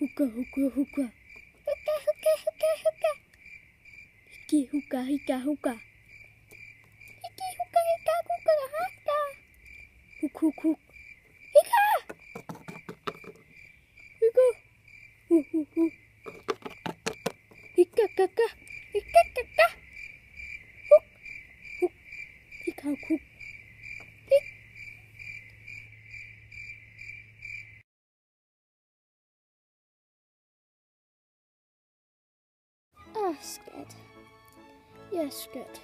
Hugga, hugga, hugga. Hugga, hugga, hugga, hugga. Higgi, hugga, higga, hugga. Higgi, hugga, higga, hugga, hugga. Hug, hug, hug. Higga! Hugga. Hug, hug, hug. Higga, gagga. Higga, gagga. Hug, hug. Higga, hug, hug. Hig. Skat. Ja, skat.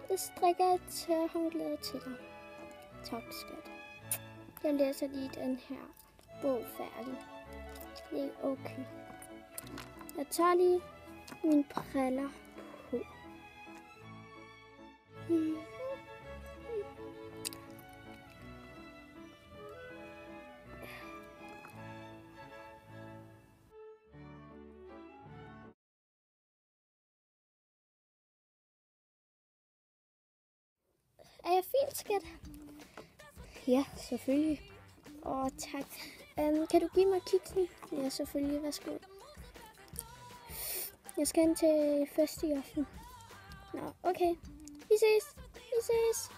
Jeg strikker et tørhåndklæde til dig. Tak, skat. Jeg læser lige den her bog færdig. Det er okay. Jeg tager lige mine briller på. Er jeg fint, skat? Ja, selvfølgelig. Tak. Kan du give mig kiksen? Ja, selvfølgelig. Værsgo. Jeg skal hen til fest i aften. Nå, okay. Vi ses. Vi ses.